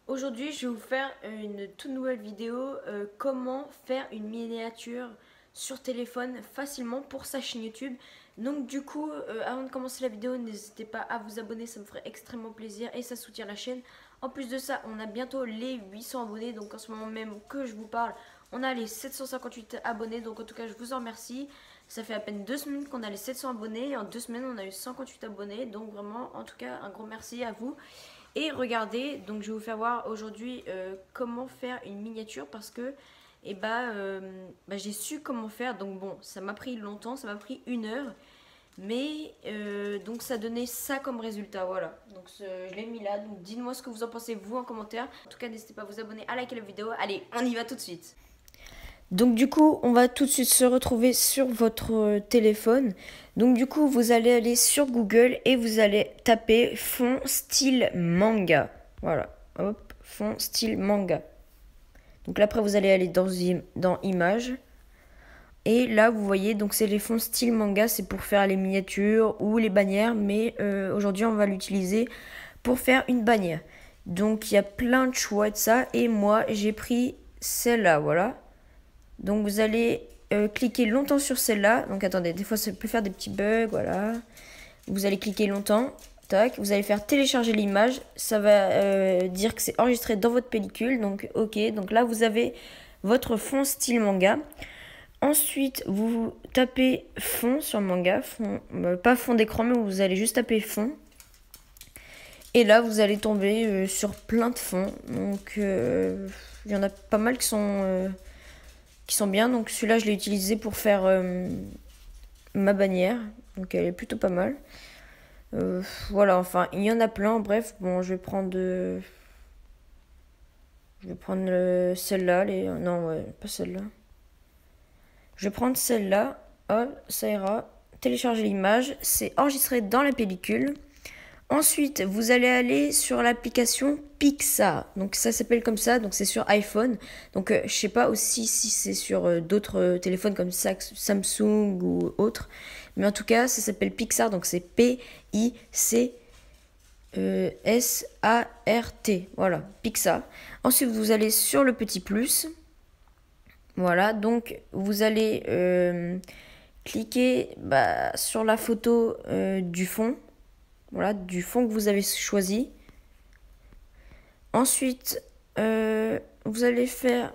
Aujourd'hui, je vais vous faire une toute nouvelle vidéo comment faire une miniature sur téléphone facilement pour sa chaîne YouTube. Donc du coup, avant de commencer la vidéo, n'hésitez pas à vous abonner, ça me ferait extrêmement plaisir et ça soutient la chaîne. En plus de ça, on a bientôt les 800 abonnés, donc en ce moment même que je vous parle, on a les 758 abonnés, donc en tout cas je vous en remercie. Ça fait à peine 2 semaines qu'on a les 700 abonnés et en 2 semaines on a eu 158 abonnés, donc vraiment en tout cas un gros merci à vous. Et regardez, donc je vais vous faire voir aujourd'hui comment faire une miniature parce que j'ai su comment faire. Donc bon, ça m'a pris longtemps, ça m'a pris 1 heure. Mais donc ça donnait ça comme résultat, voilà. Donc je l'ai mis là, donc dites-moi ce que vous en pensez vous en commentaire. En tout cas, n'hésitez pas à vous abonner, à liker la vidéo. Allez, on y va tout de suite. Donc du coup, on va tout de suite se retrouver sur votre téléphone. Donc du coup, vous allez aller sur Google et vous allez taper fond style manga. Voilà, hop, fond style manga. Donc là, après, vous allez aller dans images. Et là, vous voyez, donc c'est les fonds style manga, c'est pour faire les miniatures ou les bannières. Mais aujourd'hui, on va l'utiliser pour faire une bannière. Donc il y a plein de choix de ça. Et moi, j'ai pris celle-là, voilà. Donc vous allez cliquer longtemps sur celle-là. Donc attendez, des fois ça peut faire des petits bugs, voilà. Vous allez cliquer longtemps, tac. Vous allez faire télécharger l'image. Ça va dire que c'est enregistré dans votre pellicule. Donc ok, donc là vous avez votre fond style manga. Ensuite, vous tapez fond sur manga, fond, pas fond d'écran, mais vous allez juste taper fond. Et là, vous allez tomber sur plein de fonds. Donc, il y en a pas mal qui sont bien. Donc celui-là, je l'ai utilisé pour faire ma bannière. Donc elle est plutôt pas mal. Voilà, enfin, il y en a plein. Bref, bon, je vais prendre celle-là. Non, ouais, pas celle-là. Je vais prendre celle-là. Hop, ça ira. Télécharger l'image. C'est enregistré dans la pellicule. Ensuite, vous allez aller sur l'application Pixar. Donc ça s'appelle comme ça, donc c'est sur iPhone. Donc je sais pas aussi si c'est sur d'autres téléphones comme Samsung ou autres. Mais en tout cas, ça s'appelle Pixar, donc c'est P-I-C-S-A-R-T. Voilà, Pixar. Ensuite, vous allez sur le petit plus. Voilà, donc vous allez cliquer sur la photo du fond. Voilà, du fond que vous avez choisi. Ensuite, vous allez faire...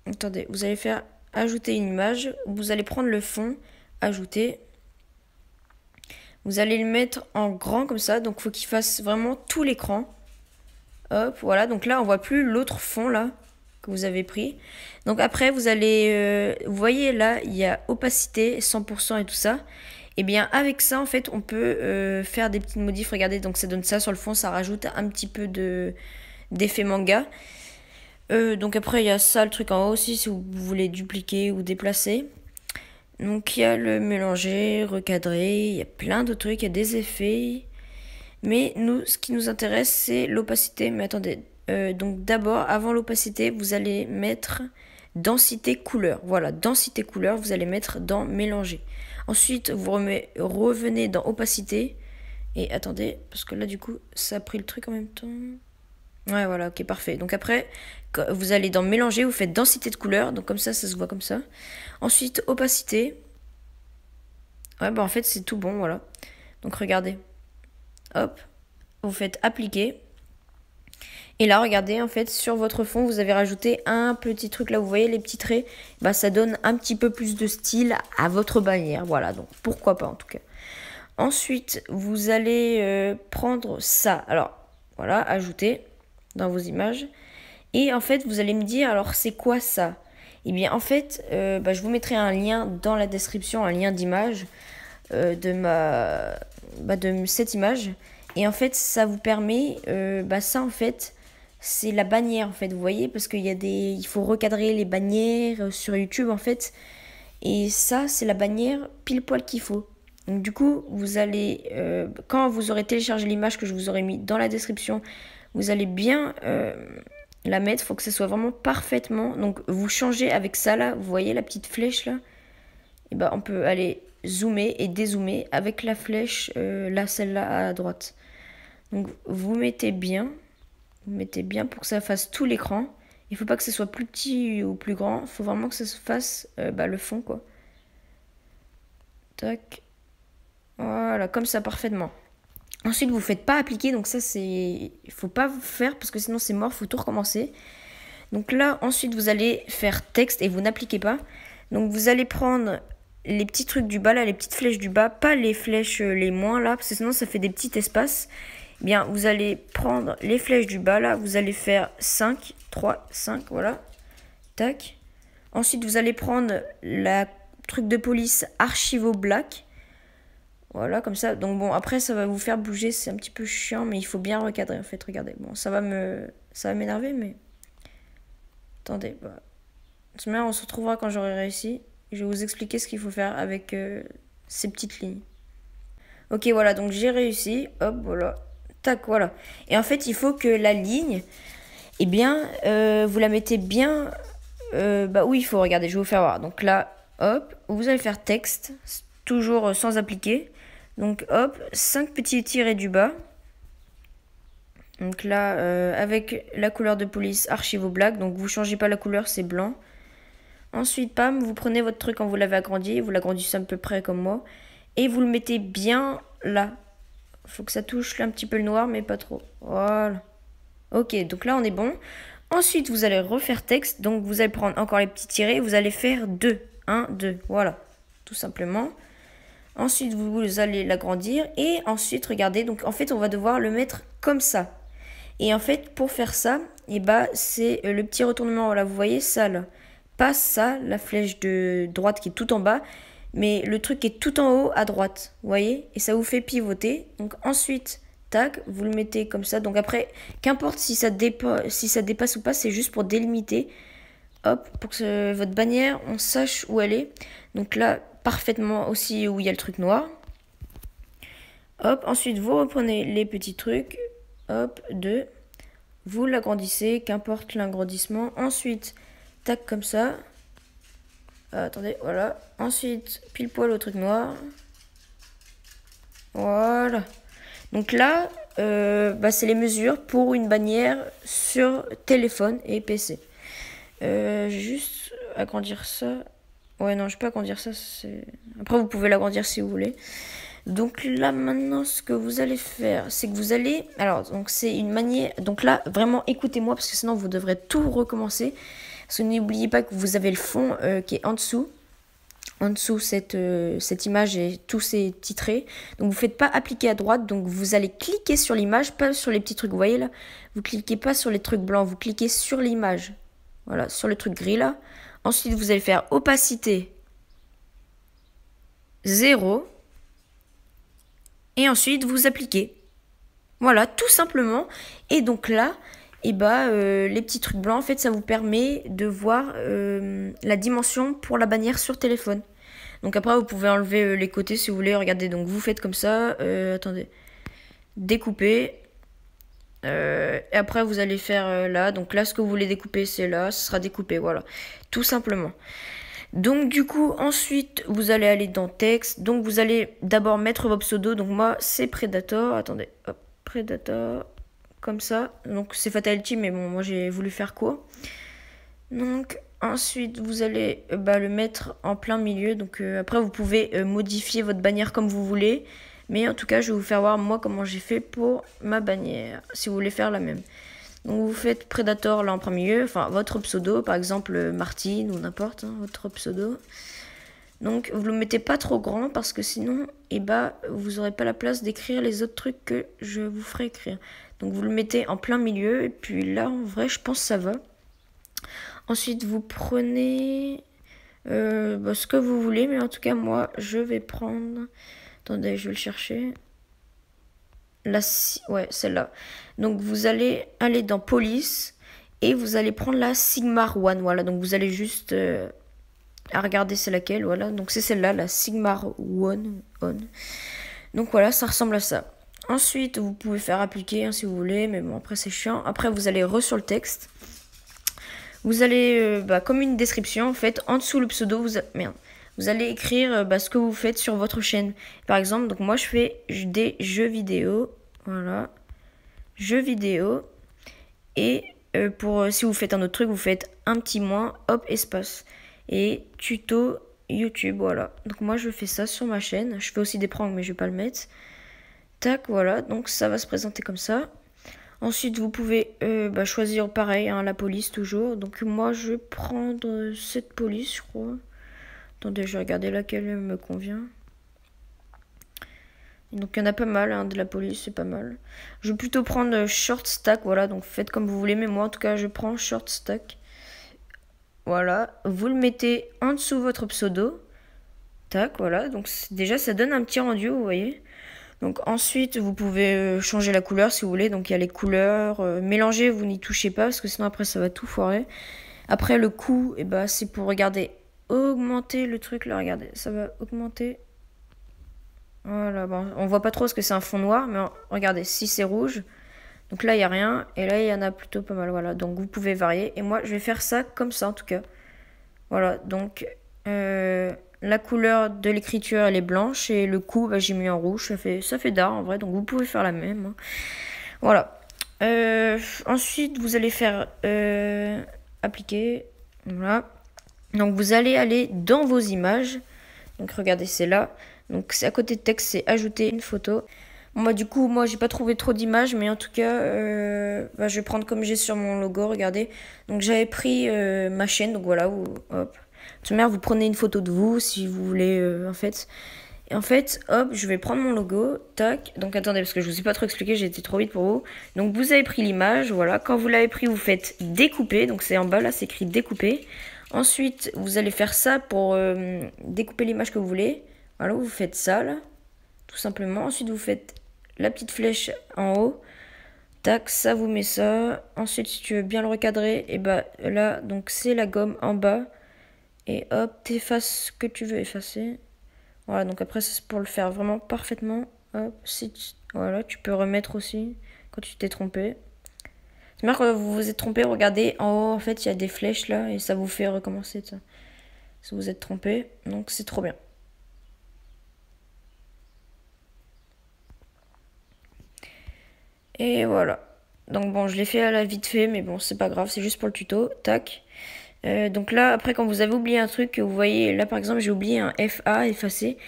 Attendez, vous allez faire ajouter une image. Vous allez prendre le fond, ajouter. Vous allez le mettre en grand comme ça. Donc, il faut qu'il fasse vraiment tout l'écran. Hop, voilà. Donc là, on voit plus l'autre fond là que vous avez pris. Donc après, vous allez... vous voyez là, il y a opacité, 100% et tout ça. Et bien avec ça en fait on peut faire des petites modifs. Regardez, donc ça donne ça sur le fond, ça rajoute un petit peu d'effet manga. Donc après il y a ça, le truc en haut aussi si vous voulez dupliquer ou déplacer. Donc il y a le mélanger, recadrer, il y a plein de trucs, il y a des effets. Mais nous, ce qui nous intéresse c'est l'opacité. Mais attendez, donc d'abord avant l'opacité vous allez mettre densité couleur. Voilà, densité couleur, vous allez mettre dans mélanger. Ensuite, vous revenez dans opacité. Et attendez, parce que là, du coup, ça a pris le truc en même temps. Ouais, voilà, ok, parfait. Donc après, vous allez dans mélanger, vous faites densité de couleur. Donc comme ça se voit comme ça. Ensuite, opacité. Ouais, bah en fait, c'est tout bon, voilà. Donc regardez. Hop. Vous faites appliquer. Et là, regardez, en fait, sur votre fond, vous avez rajouté un petit truc là, vous voyez les petits traits. Bah, ça donne un petit peu plus de style à votre bannière. Voilà, donc pourquoi pas en tout cas. Ensuite, vous allez prendre ça. Alors, voilà, ajouter dans vos images. Et en fait, vous allez me dire, alors c'est quoi ça? Eh bien, en fait, je vous mettrai un lien dans la description, un lien d'image de cette image. Et en fait, ça vous permet, ça en fait, c'est la bannière en fait, vous voyez, parce il faut recadrer les bannières sur YouTube en fait. Et ça, c'est la bannière pile poil qu'il faut. Donc du coup, vous allez, quand vous aurez téléchargé l'image que je vous aurai mis dans la description, vous allez bien la mettre. Il faut que ça soit vraiment parfaitement. Donc vous changez avec ça là, vous voyez la petite flèche là. Et on peut aller zoomer et dézoomer avec la flèche là, celle-là à droite. Donc vous mettez bien. Vous mettez bien pour que ça fasse tout l'écran. Il faut pas que ce soit plus petit ou plus grand. Il faut vraiment que ça se fasse le fond, quoi. Tac. Voilà, comme ça, parfaitement. Ensuite, vous ne faites pas appliquer. Donc ça, c'est... Il faut pas vous faire parce que sinon, c'est mort. Il faut tout recommencer. Donc là, ensuite, vous allez faire texte et vous n'appliquez pas. Donc vous allez prendre les petits trucs du bas, là, les petites flèches du bas. Pas les flèches les moins, là, parce que sinon, ça fait des petits espaces. Bien, vous allez prendre les flèches du bas, là. Vous allez faire 5, 3, 5, voilà. Tac. Ensuite, vous allez prendre la truc de police Archivo Black. Voilà, comme ça. Donc bon, après, ça va vous faire bouger. C'est un petit peu chiant, mais il faut bien recadrer, en fait. Regardez. Bon, ça va m'énerver, mais... Attendez. Bah... De toute manière, on se retrouvera quand j'aurai réussi. Je vais vous expliquer ce qu'il faut faire avec ces petites lignes. Ok, voilà. Donc, j'ai réussi. Hop, voilà. Tac, voilà. Et en fait, il faut que la ligne... Eh bien, vous la mettez bien... où il faut. Regardez, je vais vous faire voir. Donc là, hop. Vous allez faire texte. Toujours sans appliquer. Donc hop, 5 petits tirets du bas. Donc là, avec la couleur de police Archivo Black. Donc vous changez pas la couleur, c'est blanc. Ensuite, pam, vous prenez votre truc quand vous l'avez agrandi. Vous l'agrandissez à peu près comme moi. Et vous le mettez bien là. Il faut que ça touche là un petit peu le noir, mais pas trop. Voilà. Ok, donc là on est bon. Ensuite, vous allez refaire texte. Donc vous allez prendre encore les petits tirets. Vous allez faire 2. 1, 2. Voilà. Tout simplement. Ensuite, vous allez l'agrandir. Et ensuite, regardez. Donc, en fait, on va devoir le mettre comme ça. Et en fait, pour faire ça, c'est le petit retournement. Voilà, vous voyez ça, là. Pas ça, la flèche de droite qui est tout en bas. Mais le truc qui est tout en haut à droite. Vous voyez? Et ça vous fait pivoter. Donc, ensuite, tac, vous le mettez comme ça. Donc, après, qu'importe si ça dépasse ou pas, c'est juste pour délimiter. Hop, pour que votre bannière, on sache où elle est. Donc là, parfaitement aussi où il y a le truc noir. Hop, ensuite vous reprenez les petits trucs. Hop, 2. Vous l'agrandissez, qu'importe l'agrandissement. Ensuite, tac comme ça. Attendez, voilà. Ensuite, pile poil au truc noir. Voilà. Donc là, c'est les mesures pour une bannière sur téléphone et PC. Juste agrandir ça. Ouais, non, je peux agrandir ça. Après, vous pouvez l'agrandir si vous voulez. Donc là, maintenant, ce que vous allez faire, c'est que vous allez... Alors, donc c'est une manière... Donc là, vraiment, écoutez-moi, parce que sinon, vous devrez tout recommencer. Parce que n'oubliez pas que vous avez le fond qui est en dessous. En dessous, cette image et tous ces petits traits. Donc, vous ne faites pas appliquer à droite. Donc, vous allez cliquer sur l'image, pas sur les petits trucs. Vous voyez là? Vous cliquez pas sur les trucs blancs. Vous cliquez sur l'image. Voilà, sur le truc gris là. Ensuite, vous allez faire opacité 0. Et ensuite, vous appliquez. Voilà, tout simplement. Et donc là, les petits trucs blancs, en fait, ça vous permet de voir la dimension pour la bannière sur téléphone. Donc après, vous pouvez enlever les côtés si vous voulez. Regardez, donc vous faites comme ça. Attendez. Découper. Et après, vous allez faire là. Donc là, ce que vous voulez découper, c'est là. Ce sera découpé, voilà. Tout simplement. Donc du coup, ensuite, vous allez aller dans texte. Donc vous allez d'abord mettre vos pseudos. Donc moi, c'est Predator. Attendez, hop, Predator. Comme ça. Donc c'est Fatality, mais bon, moi j'ai voulu faire court. Donc ensuite, vous allez le mettre en plein milieu. Donc après, vous pouvez modifier votre bannière comme vous voulez. Mais en tout cas, je vais vous faire voir moi comment j'ai fait pour ma bannière. Si vous voulez faire la même. Donc vous faites Predator là en premier milieu, enfin votre pseudo, par exemple Martine ou n'importe, votre pseudo. Donc vous le mettez pas trop grand parce que sinon, vous n'aurez pas la place d'écrire les autres trucs que je vous ferai écrire. Donc vous le mettez en plein milieu et puis là en vrai je pense que ça va. Ensuite vous prenez ce que vous voulez, mais en tout cas moi je vais prendre... Attendez, je vais le chercher. Ouais, celle-là. Donc vous allez aller dans police et vous allez prendre la Sigmar One. Voilà, donc vous allez juste à regarder c'est laquelle. Voilà, donc c'est celle-là, la Sigmar One. Donc voilà, ça ressemble à ça. Ensuite, vous pouvez faire appliquer si vous voulez, mais bon, après c'est chiant. Après, vous allez sur le texte. Vous allez, comme une description, en fait, en dessous le pseudo, vous allez écrire ce que vous faites sur votre chaîne. Par exemple, donc moi je fais des jeux vidéo. Voilà. Jeux vidéo. Et si vous faites un autre truc, vous faites un petit moins, hop, espace. Et tuto YouTube, voilà. Donc moi je fais ça sur ma chaîne. Je fais aussi des pranks mais je vais pas le mettre. Tac, voilà, donc ça va se présenter comme ça. Ensuite vous pouvez choisir pareil, hein, la police toujours. Donc moi je vais prendre cette police je crois. Attendez, je vais regarder laquelle me convient. Donc il y en a pas mal, hein, de la police, c'est pas mal. Je vais plutôt prendre short stack, voilà, donc faites comme vous voulez, mais moi en tout cas je prends short stack. Voilà, vous le mettez en dessous de votre pseudo. Tac, voilà, donc déjà ça donne un petit rendu, vous voyez. Donc ensuite vous pouvez changer la couleur si vous voulez, donc il y a les couleurs, mélanger, vous n'y touchez pas parce que sinon après ça va tout foirer. Après le coup, c'est pour regarder, augmenter le truc là, regardez, ça va augmenter. Voilà, bon, on voit pas trop parce que c'est un fond noir, mais regardez, si c'est rouge, donc là il n'y a rien, et là il y en a plutôt pas mal, voilà, donc vous pouvez varier, et moi je vais faire ça comme ça en tout cas. Voilà, donc la couleur de l'écriture elle est blanche, et le coup j'ai mis en rouge, ça fait d'art en vrai, donc vous pouvez faire la même. Hein. Voilà. Ensuite vous allez faire appliquer, voilà. Donc vous allez aller dans vos images, donc regardez c'est là. Donc c'est à côté de texte, c'est ajouter une photo. Bon, du coup, moi j'ai pas trouvé trop d'images, mais en tout cas, je vais prendre comme j'ai sur mon logo, regardez. Donc j'avais pris ma chaîne, donc voilà, hop. De toute manière, vous prenez une photo de vous si vous voulez, en fait. Et en fait, hop, je vais prendre mon logo, tac. Donc attendez, parce que je vous ai pas trop expliqué, j'ai été trop vite pour vous. Donc vous avez pris l'image, voilà. Quand vous l'avez pris, vous faites découper, donc c'est en bas là, c'est écrit découper. Ensuite, vous allez faire ça pour découper l'image que vous voulez. Voilà, vous faites ça là, tout simplement. Ensuite, vous faites la petite flèche en haut. Tac, ça vous met ça. Ensuite, si tu veux bien le recadrer, et là, donc c'est la gomme en bas. Et hop, t'effaces ce que tu veux effacer. Voilà, donc après, c'est pour le faire vraiment parfaitement. Hop, voilà, tu peux remettre aussi quand tu t'es trompé. C'est marrant, quand vous vous êtes trompé, regardez en haut, en fait, il y a des flèches là, et ça vous fait recommencer ça. Si vous êtes trompé, donc c'est trop bien. Et voilà. Donc bon, je l'ai fait à la vite fait, mais bon, c'est pas grave, c'est juste pour le tuto. Tac. Donc là, après, quand vous avez oublié un truc, vous voyez, là par exemple, j'ai oublié un FA, effacer.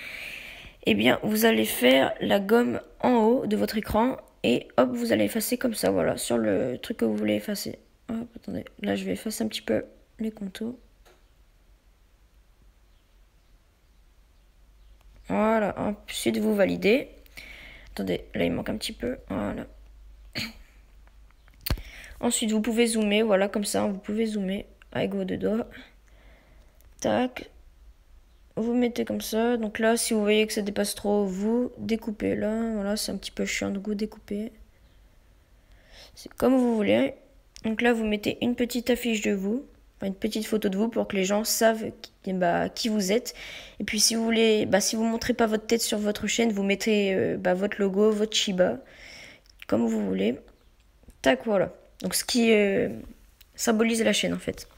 Eh bien, vous allez faire la gomme en haut de votre écran et hop, vous allez effacer comme ça, voilà, sur le truc que vous voulez effacer. Hop, attendez, là je vais effacer un petit peu les contours. Voilà, ensuite vous validez. Attendez, là il manque un petit peu, voilà. Ensuite, vous pouvez zoomer, voilà, comme ça, vous pouvez zoomer avec vos deux doigts. Tac. Vous mettez comme ça. Donc là, si vous voyez que ça dépasse trop, vous découpez là. Voilà, c'est un petit peu chiant de vous découper. C'est comme vous voulez. Donc là, vous mettez une petite affiche de vous, une petite photo de vous pour que les gens savent qui vous êtes. Et puis si vous voulez, si vous montrez pas votre tête sur votre chaîne, vous mettez votre logo, votre Shiba, comme vous voulez. Tac, voilà. Donc ce qui symbolise la chaîne en fait.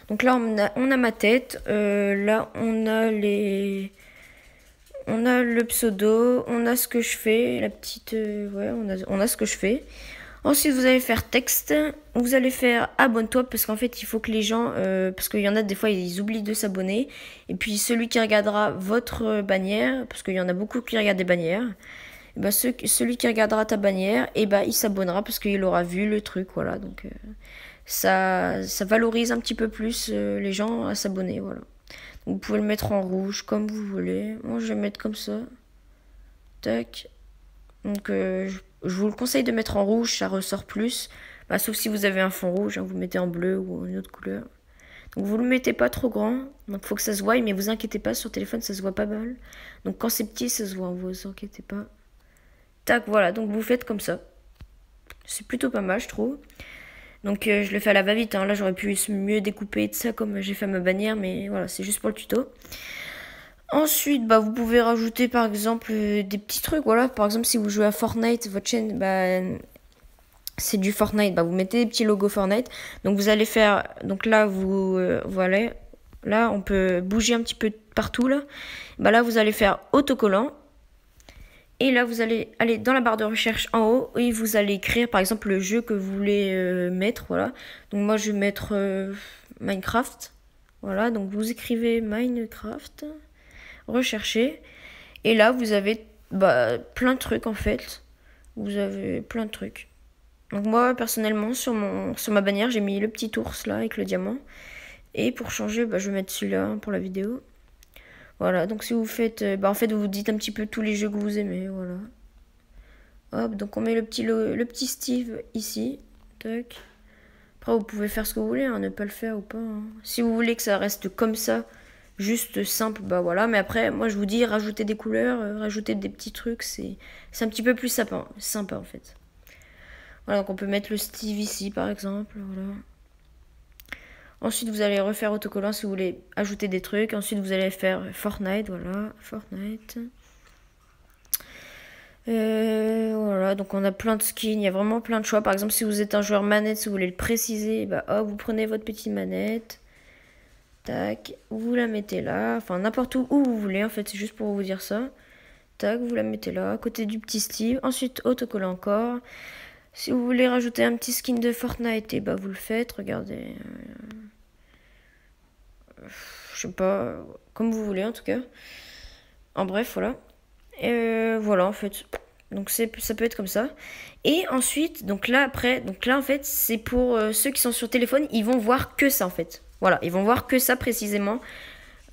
Donc là on a ma tête, là on a le pseudo, on a ce que je fais, la petite, on a ce que je fais. Ensuite vous allez faire texte, vous allez faire abonne-toi parce qu'en fait il faut que les gens, parce qu'il y en a des fois ils oublient de s'abonner. Et puis celui qui regardera votre bannière, parce qu'il y en a beaucoup qui regardent des bannières. Celui qui regardera ta bannière, il s'abonnera parce qu'il aura vu le truc, voilà. Donc ça valorise un petit peu plus les gens à s'abonner, voilà. Donc, vous pouvez le mettre en rouge comme vous voulez. Moi, je vais mettre comme ça. Tac. Donc je vous le conseille de mettre en rouge, ça ressort plus. Sauf si vous avez un fond rouge, hein, vous mettez en bleu ou une autre couleur. Donc vous le mettez pas trop grand, donc faut que ça se voie, mais vous inquiétez pas, sur téléphone ça se voit pas mal. Donc quand c'est petit, ça se voit, vous inquiétez pas. Tac, voilà, donc vous faites comme ça. C'est plutôt pas mal, je trouve. Donc je le fais à la va-vite, hein. Là j'aurais pu mieux découper de ça comme j'ai fait à ma bannière, mais voilà, c'est juste pour le tuto. Ensuite, vous pouvez rajouter par exemple des petits trucs, voilà. Par exemple, si vous jouez à Fortnite, votre chaîne, c'est du Fortnite, vous mettez des petits logos Fortnite. Donc vous allez faire, donc là voilà, là on peut bouger un petit peu partout là. Là vous allez faire autocollant. Et là, vous allez aller dans la barre de recherche en haut et vous allez écrire par exemple le jeu que vous voulez mettre. Voilà. Donc moi, je vais mettre Minecraft. Voilà. Donc vous écrivez Minecraft, recherchez. Et là, vous avez plein de trucs en fait. Vous avez plein de trucs. Donc moi, personnellement, sur ma bannière, j'ai mis le petit ours là avec le diamant. Et pour changer, je vais mettre celui-là pour la vidéo. Voilà, donc si vous faites... en fait, vous dites un petit peu tous les jeux que vous aimez, voilà. Hop, donc on met le petit Steve ici. Tac. Après, vous pouvez faire ce que vous voulez, hein, ne pas le faire ou pas. Hein. Si vous voulez que ça reste comme ça, juste simple, voilà. Mais après, moi, je vous dis, rajouter des couleurs, rajouter des petits trucs, c'est un petit peu plus sympa, en fait. Voilà, donc on peut mettre le Steve ici, par exemple, voilà. Ensuite, vous allez refaire autocollant si vous voulez ajouter des trucs. Ensuite, vous allez faire Fortnite, voilà, Fortnite. Voilà, donc on a plein de skins, il y a vraiment plein de choix. Par exemple, si vous êtes un joueur manette, si vous voulez le préciser, hop, vous prenez votre petite manette. Tac, vous la mettez là. Enfin, n'importe où vous voulez, en fait, c'est juste pour vous dire ça. Tac, vous la mettez là, à côté du petit Steve. Ensuite, autocollant encore. Si vous voulez rajouter un petit skin de Fortnite, et vous le faites, regardez. Je sais pas, comme vous voulez en tout cas. En bref, voilà. Voilà en fait. Donc ça peut être comme ça. Et ensuite, donc là en fait, c'est pour ceux qui sont sur téléphone, ils vont voir que ça en fait. Voilà, ils vont voir que ça précisément.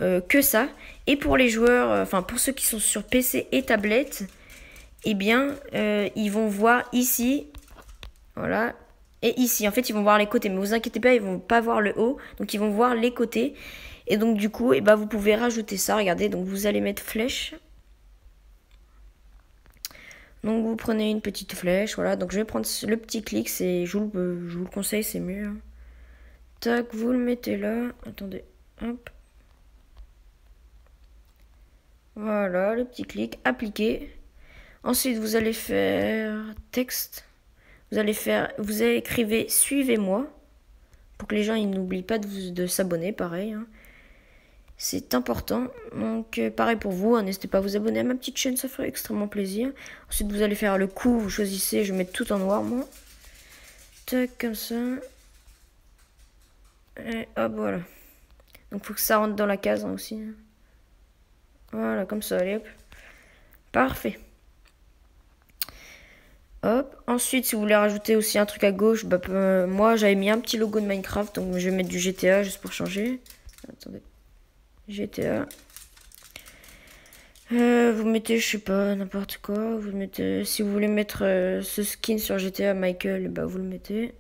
Que ça. Et pour les joueurs, enfin pour ceux qui sont sur PC et tablette, eh bien, ils vont voir ici. Voilà. Et ici, en fait, ils vont voir les côtés. Mais vous inquiétez pas, ils vont pas voir le haut. Donc, ils vont voir les côtés. Et donc, du coup, vous pouvez rajouter ça. Regardez, donc vous allez mettre flèche. Donc, vous prenez une petite flèche. Voilà, donc je vais prendre le petit clic. Je vous le conseille, c'est mieux. Hein. Tac, vous le mettez là. Attendez, hop. Voilà, le petit clic. Appliquer. Ensuite, vous allez faire texte. Vous écrivez suivez-moi pour que les gens ils n'oublient pas de s'abonner, pareil. Hein. C'est important. Donc pareil pour vous, hein, n'hésitez pas à vous abonner à ma petite chaîne, ça ferait extrêmement plaisir. Ensuite vous allez faire le coup, vous choisissez, je vais mettre tout en noir moi. Tac, comme ça. Et hop, voilà. Donc il faut que ça rentre dans la case hein, aussi. Voilà, comme ça, allez hop. Parfait. Hop. Ensuite, si vous voulez rajouter aussi un truc à gauche, moi j'avais mis un petit logo de Minecraft, donc je vais mettre du GTA juste pour changer. Attendez. GTA. Vous mettez, je sais pas, n'importe quoi. Vous mettez, si vous voulez mettre ce skin sur GTA Michael, vous le mettez.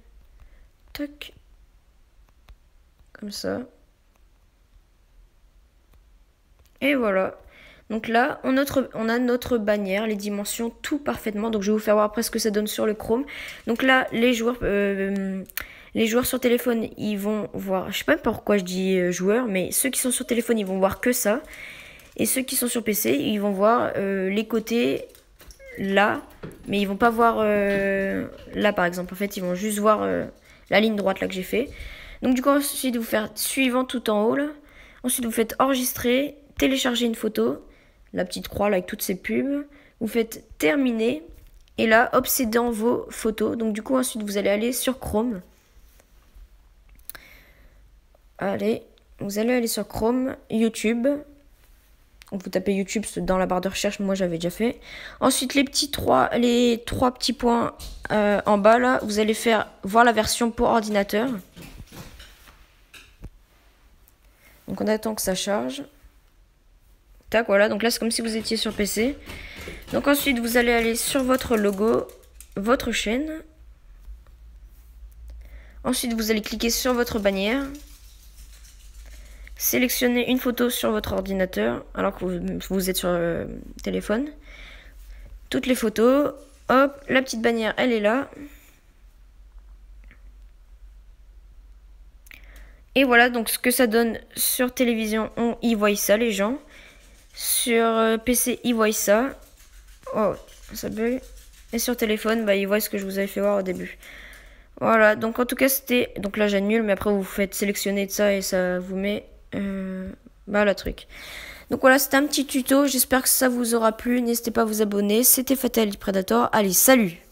Tac. Comme ça. Et voilà. Donc là, on a notre bannière, les dimensions, tout parfaitement. Donc je vais vous faire voir après ce que ça donne sur le Chrome. Donc là, les joueurs sur téléphone, ils vont voir... Je sais pas pourquoi je dis joueurs, mais ceux qui sont sur téléphone, ils vont voir que ça. Et ceux qui sont sur PC, ils vont voir les côtés là. Mais ils vont pas voir là, par exemple. En fait, ils vont juste voir la ligne droite là que j'ai fait. Donc du coup, ensuite, vous faites suivant tout en haut là. Ensuite, vous faites enregistrer, télécharger une photo. La petite croix là avec toutes ces pubs. Vous faites terminer. Et là, hop, c'est dans vos photos. Donc du coup, ensuite, vous allez aller sur Chrome. Allez, vous allez aller sur Chrome, YouTube. Donc vous tapez YouTube dans la barre de recherche, moi j'avais déjà fait. Ensuite, les trois petits points en bas là, vous allez voir la version pour ordinateur. Donc on attend que ça charge. Tac, voilà, donc là c'est comme si vous étiez sur PC. Donc ensuite vous allez aller sur votre logo, votre chaîne. Ensuite vous allez cliquer sur votre bannière. Sélectionnez une photo sur votre ordinateur alors que vous êtes sur le téléphone. Toutes les photos. Hop, la petite bannière elle est là. Et voilà donc ce que ça donne sur télévision, ils voient ça les gens. Sur PC, ils voient ça. Oh, ça bug. Et sur téléphone, ils voient ce que je vous avais fait voir au début. Voilà, donc en tout cas, c'était... Donc là, j'annule, mais après, vous faites sélectionner de ça et ça vous met... la truc. Donc voilà, c'était un petit tuto, j'espère que ça vous aura plu, n'hésitez pas à vous abonner, c'était Fatality Predator, allez salut!